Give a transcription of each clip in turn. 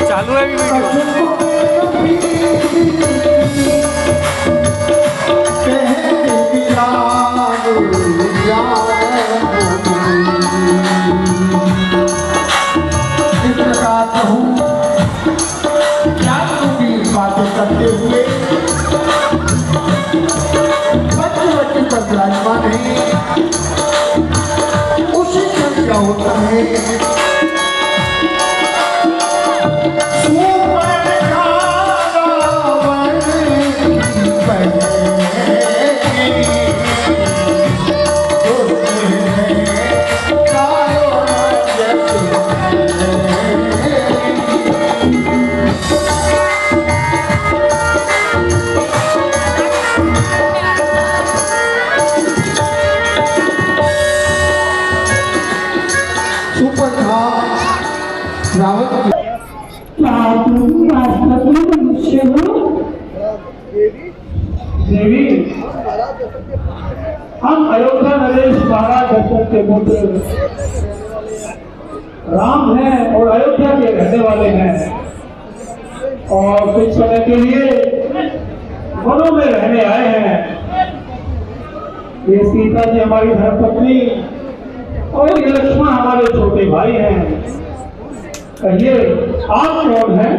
चालू है अभी बातें करते हुए बच्चे पर विराजमान है। उसी क्षण क्या होता है, देवी हम अयोध्या नरेश महाराज दशरथ के पुत्र राम हैं और अयोध्या के रहने वाले हैं और कुछ समय के लिए वनों में रहने आए हैं। ये सीता जी हमारी धर्मपत्नी और ये लक्ष्मण हमारे छोटे भाई हैं। कहिए आप कौन हैं?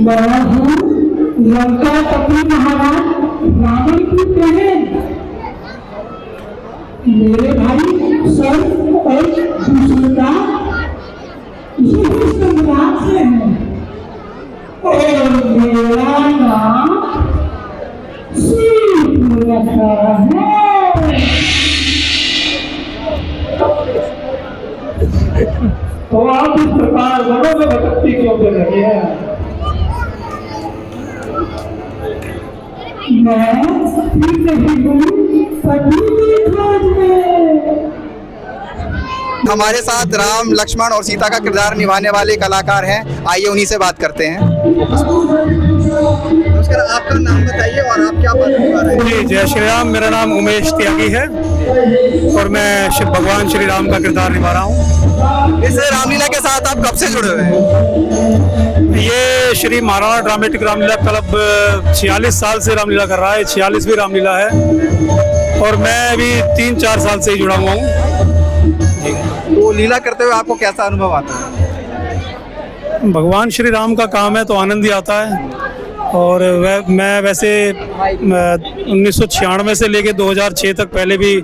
मैं हूँ लंकापति महाराज रावण की बहन। मेरे भाई सर्व और सुशीला यही सम्राट से हैं और मेरा नाम रखा है। तो आप इस प्रकार वनों में भटकती क्यों दे रही है? मैं फिर नहीं हूँ पति खोज में। हमारे साथ राम, लक्ष्मण और सीता का किरदार निभाने वाले कलाकार हैं। आइए उन्हीं से बात करते हैं। नमस्कार, आपका नाम बताइए और आप क्या पात्र निभा रहे हैं? जी, जय श्री राम। मेरा नाम उमेश त्यागी है और मैं भगवान श्री राम का किरदार निभा रहा हूँ। इस रामलीला के साथ आप कब से जुड़े हुए हैं? ये श्री महाराणा ड्रामेटिक रामलीला क्लब 46 साल से रामलीला कर रहा है। 46वीं रामलीला है और मैं अभी 3-4 साल से ही जुड़ा हुआ हूँ। तो लीला करते हुए आपको कैसा अनुभव आता है? भगवान श्री राम का काम है तो आनंद ही आता है। और मैं वैसे 1996 से लेके 2006 तक पहले भी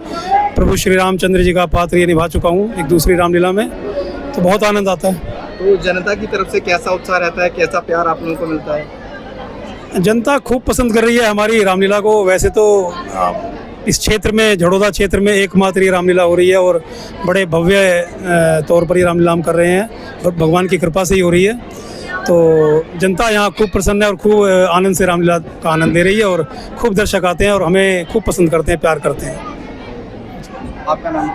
प्रभु श्री रामचंद्र जी का पात्र ये निभा चुका हूँ एक दूसरी रामलीला में, तो बहुत आनंद आता है। तो जनता की तरफ से कैसा उत्साह रहता है, कैसा प्यार आप लोगों को मिलता है? जनता खूब पसंद कर रही है हमारी रामलीला को। वैसे तो इस क्षेत्र में, झड़ौदा क्षेत्र में एकमात्र ये रामलीला हो रही है और बड़े भव्य तौर पर ये रामलीला हम कर रहे हैं और भगवान की कृपा से ही हो रही है। तो जनता यहाँ खूब प्रसन्न है और खूब आनंद से रामलीला का आनंद ले रही है और खूब दर्शक आते हैं और हमें खूब पसंद करते हैं, प्यार करते हैं। आपका नाम?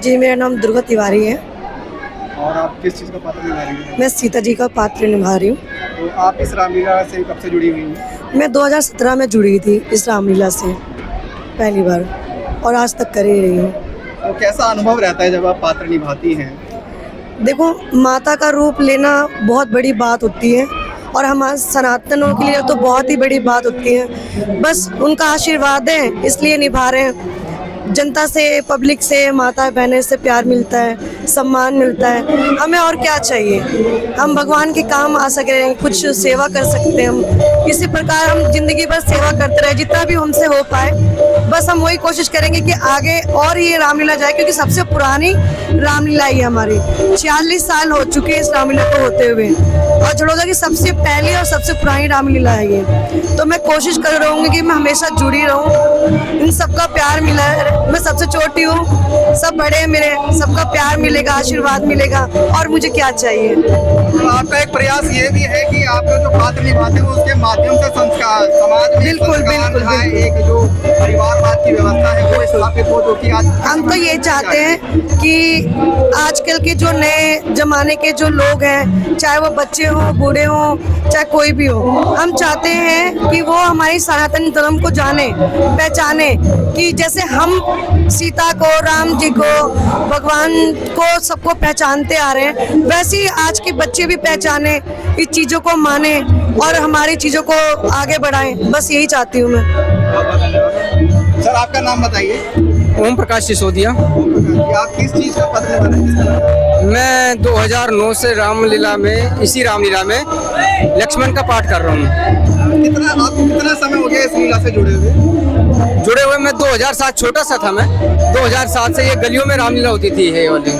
जी, मेरा नाम दुर्गा तिवारी है और आप किस चीज़ का पात्र निभा रही हैं? मैं सीता जी का पात्र निभा रही हूँ। तो आप इस रामलीला से कब से जुड़ी हुई हैं? मैं 2017 में जुड़ी थी इस रामलीला से पहली बार और आज तक कर ही रही हूँ। तो कैसा अनुभव रहता है जब आप पात्र निभाती हैं? देखो, माता का रूप लेना बहुत बड़ी बात होती है और हमारे सनातनों के लिए तो बहुत ही बड़ी बात होती है। बस उनका आशीर्वाद है इसलिए निभा रहे हैं। जनता से, पब्लिक से, माता बहने से प्यार मिलता है, सम्मान मिलता है। हमें और क्या चाहिए? हम भगवान के काम आ सके, कुछ सेवा कर सकते हैं। हम इसी प्रकार हम जिंदगी भर सेवा करते रहे, जितना भी हमसे हो पाए। बस हम वही कोशिश करेंगे कि आगे और ये रामलीला जाए, क्योंकि सबसे पुरानी रामलीला ही हमारी 46 साल हो चुके हैं इस रामलीला को होते हुए और झड़ौदा की सबसे पहली और सबसे पुरानी रामलीला है ये। तो मैं कोशिश कर रहूँगी कि मैं हमेशा जुड़ी रहूँ। इन सबका प्यार मिला है, मैं सबसे छोटी हूँ, सब बड़े हैं मेरे, सबका प्यार मिलेगा, आशीर्वाद मिलेगा और मुझे क्या चाहिए। तो आपका एक प्रयास ये भी है कि आप जो पात्र निभाते हैं उसके माध्यम से संस्कार समाज में बिल्कुल, संस्कार बिल्कुल, जहाँ एक जो परिवारवाद की व्यवस्था है वो स्थापित हो, जो कि आज हम तो ये चाहते हैं कि आजकल के जो नए जमाने के जो लोग हैं, चाहे वो बच्चे हों, बूढ़े हों, चाहे कोई भी हो, हम चाहते हैं कि वो हमारी सनातन धर्म को जाने, पहचाने, कि जैसे हम सीता को, राम जी को, भगवान को सबको पहचानते आ रहे हैं, वैसे ही आज के बच्चे भी पहचाने, इस चीज़ों को माने और हमारी चीज़ों को आगे बढ़ाएं। बस यही चाहती हूँ मैं। सर आपका नाम बताइए। ओम प्रकाश सिसोदिया। आप किस चीज का पद निभा रहे हैं? मैं 2009 से रामलीला में, इसी रामलीला में लक्ष्मण का पाठ कर रहा हूँ। आपको कितना समय हो गया इस लीला से जुड़े हुए? मैं 2007, छोटा सा था मैं, 2007 से ये गलियों में रामलीला होती थी ये वाली।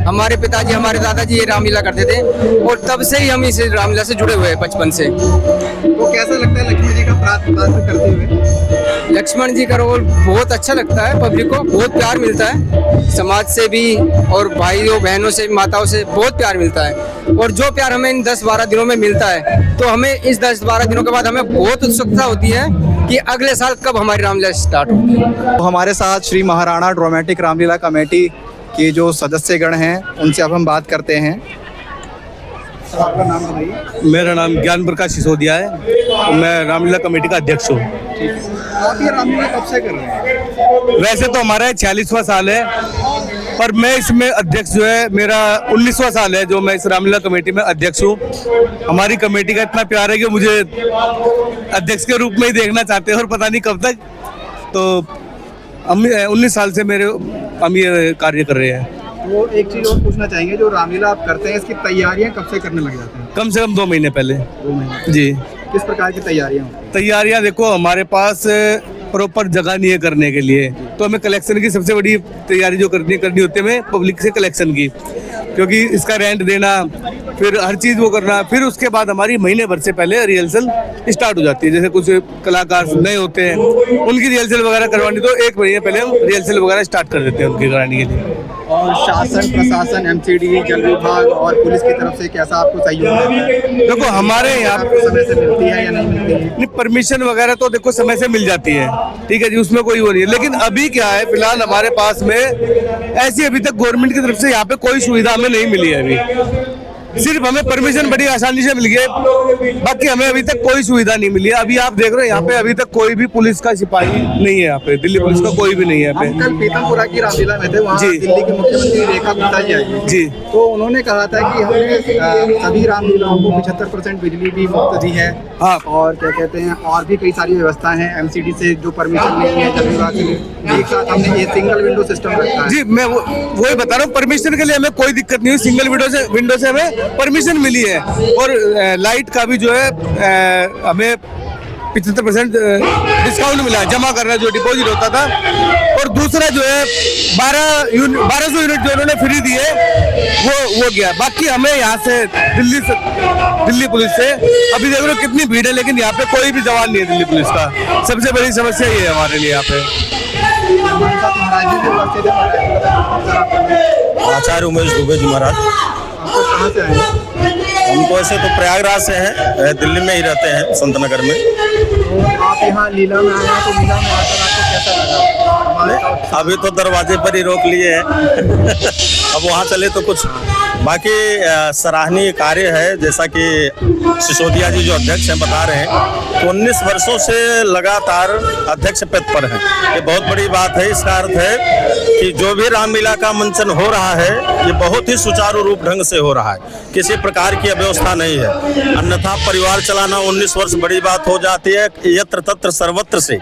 हमारे पिताजी, हमारे दादाजी ये रामलीला करते थे और तब से ही हम इस रामलीला से जुड़े हुए हैं बचपन से। तो कैसा लगता है लक्ष्मण जी का पात्र करते हुए? लक्ष्मण जी का रोल बहुत अच्छा लगता है, पब्लिक को बहुत प्यार मिलता है, समाज से भी और भाइयों बहनों से, माताओं से बहुत प्यार मिलता है। और जो प्यार हमें इन 10-12 दिनों में मिलता है, तो हमें इस 10-12 दिनों के बाद हमें बहुत उत्सुकता होती है कि अगले साल कब हमारी रामलीला स्टार्ट होगी। तो हमारे साथ श्री महाराणा ड्रामेटिक रामलीला कमेटी के जो सदस्यगण हैं उनसे अब हम बात करते हैं। आपका नाम बताइए। मेरा नाम ज्ञान प्रकाश सिसोदिया है, मैं रामलीला कमेटी का अध्यक्ष हूँ। आप ये रामलीला कब से कर रहे हैं? वैसे तो हमारा 46वां साल है, पर मैं इसमें अध्यक्ष जो है, मेरा 19वां साल है जो मैं इस रामलीला कमेटी में अध्यक्ष हूँ। हमारी कमेटी का इतना प्यार है कि मुझे अध्यक्ष के रूप में ही देखना चाहते हैं और पता नहीं कब तक। तो हम 19 साल से हम ये कार्य कर रहे हैं। वो एक चीज और पूछना चाहेंगे, जो रामलीला आप करते हैं इसकी तैयारियां कब से करने लग जाते हैं? कम से कम 2 महीने पहले। 2 महीने। जी। किस प्रकार की तैयारियां होती हैं? तैयारियां देखो, हमारे पास प्रॉपर जगह नहीं है करने के लिए, तो हमें कलेक्शन की सबसे बड़ी तैयारी जो करनी होती है हमें पब्लिक से कलेक्शन की, क्योंकि इसका रेंट देना, फिर हर चीज़ वो करना, फिर उसके बाद हमारी महीने भर से पहले रिहर्सल स्टार्ट हो जाती है। जैसे कुछ कलाकार नए होते हैं, उनकी रिहर्सल वगैरह करवानी, तो 1 महीने पहले हम रिहर्सल वगैरह स्टार्ट कर देते हैं उनकी कराने के लिए। और शासन, प्रशासन, एमसीडी, जल विभाग और पुलिस की तरफ से कैसा आपको सहयोग है? देखो हमारे यहाँ आपको समय से मिलती है या नहीं मिलती है? नहीं, परमिशन वगैरह तो देखो समय से मिल जाती है, ठीक है जी, उसमें कोई वो नहीं है। लेकिन अभी क्या है, फिलहाल हमारे पास में ऐसी अभी तक गवर्नमेंट की तरफ से यहाँ पे कोई सुविधा हमें नहीं मिली है। अभी सिर्फ हमें परमिशन बड़ी आसानी से मिल गई, बाकी हमें अभी तक कोई सुविधा नहीं मिली है। अभी आप देख रहे हैं यहाँ पे अभी तक कोई भी पुलिस का सिपाही नहीं है, यहाँ पे दिल्ली पुलिस का कोई भी नहीं है। हम कल पीतमपुरा की रामलीला में थे, वहाँ जी। दिल्ली के मुख्यमंत्री रेखा गुप्ता जी आई जी। तो उन्होंने कहा था कि हमने सभी रामलीलाओं को 75% बिजली भी मुफ्त दी है। हाँ। और क्या कहते हैं, और भी कई सारी व्यवस्थाएं हैं, एमसीडी से जो परमिशन नहीं है, जल विभाग से एक साथ हमने ये सिंगल विंडो सिस्टम रखा है। जी, मैं वही बता रहा हूँ, परमिशन के लिए हमें कोई दिक्कत नहीं हुई, सिंगल विंडो से हमें परमिशन मिली है। और लाइट का भी जो है हमें 75% डिस्काउंट मिला है, जमा करना जो डिपॉजिट होता था। और दूसरा जो है 1200 यूनिट जो उन्होंने फ्री दिए वो गया। बाकी हमें यहाँ से दिल्ली पुलिस से अभी देख रहे हो कितनी भीड़ है, लेकिन यहाँ पे कोई भी जवान नहीं है दिल्ली पुलिस का। सबसे बड़ी समस्या ये है हमारे लिए यहाँ पे। आचार्य उमेश दुबे जी महाराज। कहाँ से आए? हम तो ऐसे तो प्रयागराज से हैं, दिल्ली में ही रहते हैं, संत नगर में। तो आप यहाँ लीला में आए हैं, तो लीला में आकर आपको कैसा लगा? अभी तो दरवाजे पर ही रोक लिए हैं अब वहाँ चले तो कुछ बाकी सराहनीय कार्य है। जैसा कि सिसोदिया जी जो अध्यक्ष हैं बता रहे हैं, तो 19 वर्षों से लगातार अध्यक्ष पद पर हैं। ये बहुत बड़ी बात है। इसका अर्थ है कि जो भी रामलीला का मंचन हो रहा है, ये बहुत ही सुचारू रूप ढंग से हो रहा है, किसी प्रकार की अव्यवस्था नहीं है। अन्यथा परिवार चलाना 19 वर्ष बड़ी बात हो जाती है। यत्र तत्र सर्वत्र से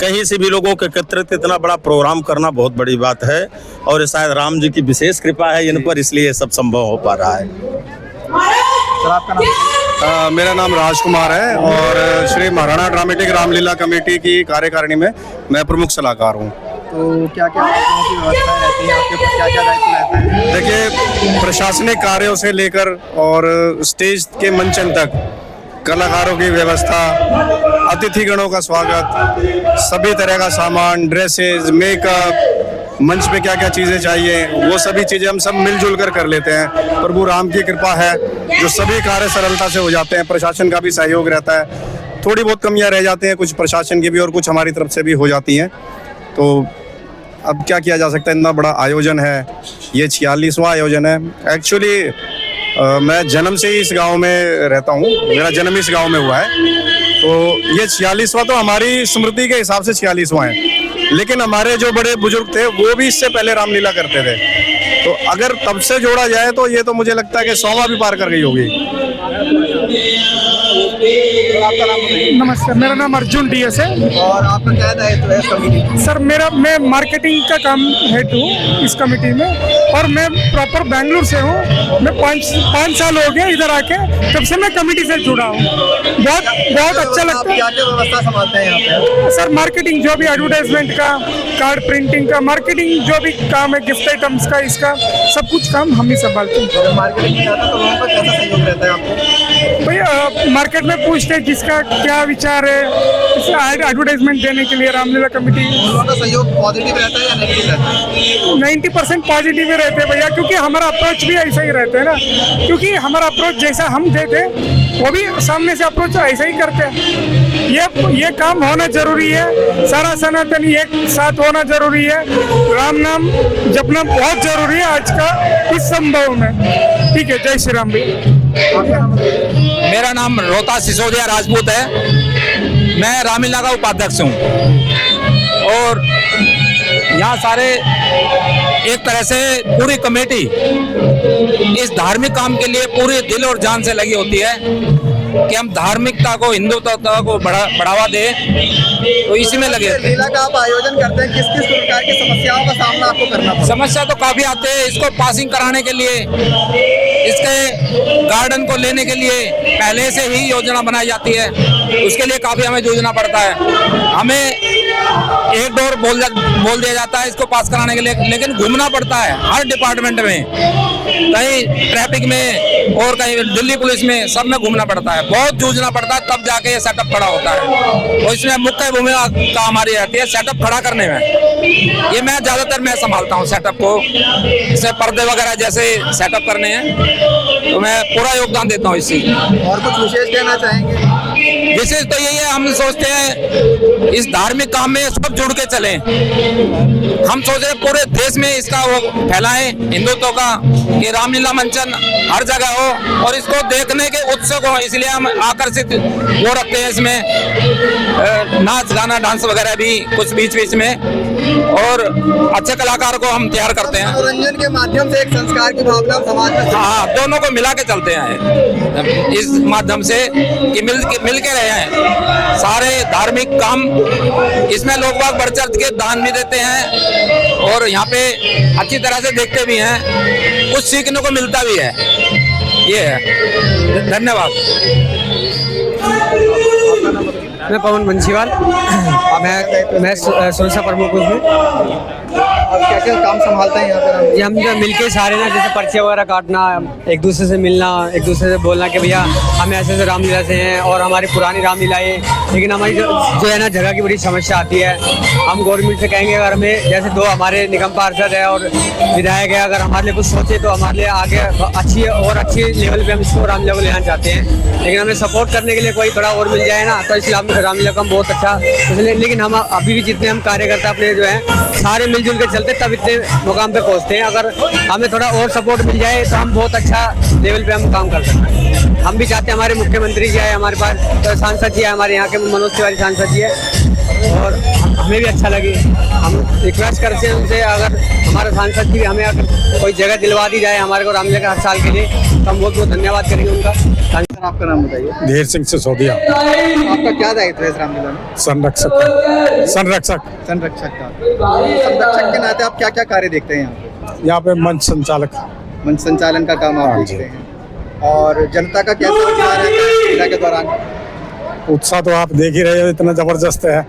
कहीं से भी लोगों के एकत्रित इतना बड़ा प्रोग्राम करना बहुत बड़ी बात है, और शायद राम जी की विशेष कृपा है इन पर, इसलिए सब संभव हो पा रहा है। सर आपका नाम? मेरा नाम राजकुमार है और श्री महाराणा ड्रामेटिक रामलीला कमेटी की कार्यकारिणी में मैं प्रमुख सलाहकार हूँ। तो क्या क्या की व्यवस्था रहती है, आपके पास क्या क्या दायित्व रहता है? देखिए, प्रशासनिक कार्यों से लेकर और स्टेज के मंचन तक कलाकारों की व्यवस्था, अतिथिगणों का स्वागत, सभी तरह का सामान, ड्रेसेस, मेकअप, मंच पे क्या क्या चीज़ें चाहिए, वो सभी चीज़ें हम सब मिलजुल कर कर लेते हैं। प्रभु राम की कृपा है जो सभी कार्य सरलता से हो जाते हैं। प्रशासन का भी सहयोग रहता है, थोड़ी बहुत कमियां रह जाती हैं, कुछ प्रशासन की भी और कुछ हमारी तरफ से भी हो जाती हैं। तो अब क्या किया जा सकता है, इतना बड़ा आयोजन है, ये 46वां आयोजन है। एक्चुअली मैं जन्म से ही इस गांव में रहता हूँ, मेरा जन्म इस गांव में हुआ है। तो ये 46वां तो हमारी स्मृति के हिसाब से 46वां है, लेकिन हमारे जो बड़े बुजुर्ग थे वो भी इससे पहले रामलीला करते थे। तो अगर तब से जोड़ा जाए तो ये तो मुझे लगता है कि 100वां भी पार कर गई होगी। नमस्कार, मेरा नाम अर्जुन डीएस है। और आपका क्या दायित्व है इस कमेटी में? सर मैं मार्केटिंग का काम हेड हूँ इस कमेटी में, और मैं प्रॉपर बेंगलुरु से हूँ। मैं 5 साल हो गए इधर आके, तब से मैं कमेटी से जुड़ा हूँ। बहुत अच्छा लगता है। क्या क्या व्यवस्था संभालते हैं यहाँ पे? सर मार्केटिंग, जो भी एडवर्टाइजमेंट का, कार्ड प्रिंटिंग का, मार्केटिंग जो भी काम है, गिफ्ट आइटम्स का, इसका सब कुछ काम हम ही संभालते हैं। जब मार्केटिंग में आता है तो वहाँ पर कैसा सहयोग रहता है आपको? भैया मार्केट में पूछते हैं किसका क्या विचार है एडवर्टाइजमेंट देने के लिए। रामलीला कमेटी उनका सहयोग पॉजिटिव रहता है या नेगेटिव रहता है? 90% पॉजिटिव ही रहते हैं भैया, क्योंकि हमारा अप्रोच भी ऐसा ही रहता है ना। क्योंकि हमारा अप्रोच जैसा हम देते वो भी सामने से अप्रोच ऐसा ही करते हैं। ये काम होना जरूरी है, सारा सनातनी एक साथ होना जरूरी है। राम नाम जपना बहुत जरूरी है आज का इस संभव में। ठीक है, जय श्री राम भैया। मेरा नाम रोहता सिसोदिया राजपूत है। मैं रामलीला का उपाध्यक्ष हूँ, और यहाँ सारे एक तरह से पूरी कमेटी इस धार्मिक काम के लिए पूरे दिल और जान से लगी होती है कि हम धार्मिकता को, हिंदुत्वता को बढ़ावा दें, तो इसी में लगे। लीला का आप आयोजन करते हैं, किस किस प्रकार की समस्याओं का सामना आपको करना पड़ता है? समस्या तो काफी आते हैं। इसको पासिंग कराने के लिए, इसके गार्डन को लेने के लिए पहले से ही योजना बनाई जाती है, उसके लिए काफी हमें जूझना पड़ता है। हमें एक डोर बोल दिया जाता है इसको पास कराने के लिए, लेकिन घूमना पड़ता है हर डिपार्टमेंट में, कहीं ट्रैफिक में और कहीं दिल्ली पुलिस में, सब में घूमना पड़ता है, बहुत जूझना पड़ता है, तब जाके ये सेटअप खड़ा होता है। और इसमें मुख्य भूमिका हमारी रहती है सेटअप खड़ा करने में। ये मैं ज्यादातर संभालता हूँ सेटअप को, जैसे पर्दे वगैरह जैसे सेटअप करने हैं, तो मैं पूरा योगदान देता हूँ इस चीज। और कुछ विशेष कहना चाहेंगे? विशेष तो यही है, हम सोचते हैं इस धार्मिक काम में सब जुड़ के चलें। हम सोच रहे पूरे देश में इसका वो फैलाएं हिंदुत्व का, कि रामलीला मंचन हर जगह हो और इसको देखने के उत्सुक हो, इसलिए हम आकर्षित वो रखते हैं इसमें नाच गाना डांस वगैरह भी कुछ बीच में, और अच्छे कलाकार को हम तैयार करते हैं। मनोरंजन के माध्यम से एक संस्कार की भावना समाज में, हाँ, दोनों को मिला के चलते हैं इस माध्यम से कि मिल के रहे हैं सारे धार्मिक काम। इसमें लोग बाग बढ़ चढ़ के दान भी देते हैं, और यहाँ पे अच्छी तरह से देखते भी हैं, कुछ सीखने को मिलता भी है। ये है, धन्यवाद। मैं पवन बंसीवाल, मैं सुरक्षा प्रमुख हूँ। क्या क्या काम संभालते हैं यहाँ पर? ये हम जो मिलके सारे ना, जैसे पर्चे वगैरह काटना, एक दूसरे से मिलना, एक दूसरे से बोलना कि भैया हम ऐसे रामलीला से हैं और हमारी पुरानी रामलीलाएँ, लेकिन हमारी जो है ना जगह की बड़ी समस्या आती है। हम गवर्नमेंट से कहेंगे अगर हमें, जैसे 2 हमारे निगम पार्षद है और विधायक है, अगर हमारे लिए कुछ सोचे तो हमारे लिए आगे अच्छी लेवल पे हम इसको रामलीला को लेना चाहते हैं, लेकिन हमें सपोर्ट करने के लिए कोई थोड़ा और मिल जाए ना, तो इसलिए हम रामलीला का बहुत अच्छा इसलिए। लेकिन हम अभी भी जितने हम कार्यकर्ता अपने जो है सारे मिलजुल के चलते तब इतने मुकाम पे पहुंचते हैं। अगर हमें थोड़ा और सपोर्ट मिल जाए तो हम बहुत अच्छा लेवल पे हम काम कर सकते हैं। हम भी चाहते हैं हमारे मुख्यमंत्री जी आए हमारे पास, तो सांसद जी है हमारे यहाँ के, मनोज तिवारी सांसद जी है, और हमें भी अच्छा लगे। हम रिक्वेस्ट करते हैं उनसे, अगर हमारे सांसद जी हमें अगर कोई जगह दिलवा दी जाए हमारे को रामलीला का हर साल के लिए, तो हम बहुत बहुत धन्यवाद करेंगे उनका। आपका नाम बताइए। धीर सिंह सिसोदिया। आपका क्या दायित्व है इस रामलीला में? संरक्षक संरक्षक का। संरक्षक के नाते आप क्या क्या कार्य देखते हैं यहाँ पे मंच संचालन का काम आप देखते हैं, और जनता का कैसा उत्साह रहता है लीला के दौरान? उत्साह तो आप देख ही रहे हो, इतना जबरदस्त है,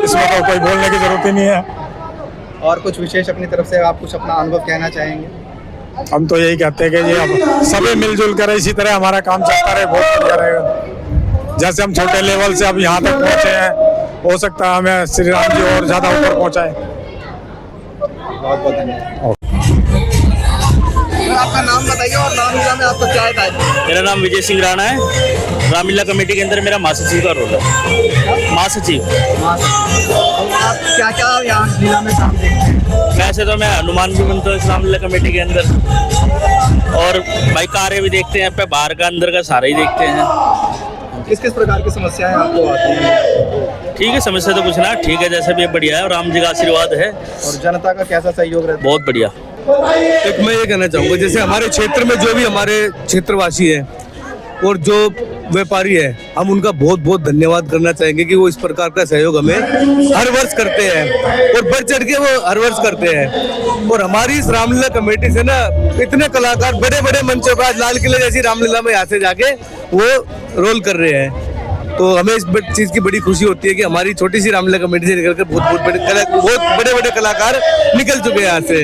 इसमें तो कोई बोलने की जरूरत ही नहीं है। और कुछ विशेष अपनी तरफ से आप कुछ अपना अनुभव कहना चाहेंगे? हम तो यही कहते हैं कि ये अब सभी मिलजुल कर इसी तरह हमारा काम चलता रहे, बहुत बढ़िया रहेगा। जैसे हम छोटे लेवल से अब यहाँ तक पहुँचे हैं, हो सकता है हमें श्री राम जी और ज़्यादा ऊपर पहुँचाएं। बहुत बहुत धन्यवाद। आपका नाम बताइए और रामलीला में आपका क्या है? मेरा नाम विजय सिंह राणा है। रामलीला कमेटी के अंदर मेरा महासचिव का रोल है। महासचिव। आप क्या क्या यहाँ लीला में काम देखते हैं? वैसे तो मैं हनुमान भी बनता हूँ इस रामलीला कमेटी के अंदर, और भाई कार्य भी देखते हैं, पे बाहर का अंदर का सारा ही देखते हैं। किस किस प्रकार की समस्याएं आपको आती हैं? ठीक है, समस्या तो कुछ ना, ठीक है, जैसे भी बढ़िया है, राम जी का आशीर्वाद है। और जनता का कैसा सहयोग रहता है? बहुत बढ़िया। एक मैं ये कहना चाहूँगा, जैसे हमारे क्षेत्र में जो भी हमारे क्षेत्रवासी हैं और जो व्यापारी है, हम उनका बहुत बहुत धन्यवाद करना चाहेंगे कि वो इस प्रकार का सहयोग हमें हर वर्ष करते हैं और बढ़ चढ़ के वो हर वर्ष करते हैं। और हमारी इस रामलीला कमेटी से ना इतने कलाकार बड़े बड़े मंचों पर, आज लाल किले जैसी रामलीला में यहाँ से जाके वो रोल कर रहे हैं। तो हमें इस चीज़ की बड़ी खुशी होती है कि हमारी छोटी सी रामलीला कमेटी से निकलकर बहुत बड़े बड़े कलाकार निकल चुके हैं यहाँ से।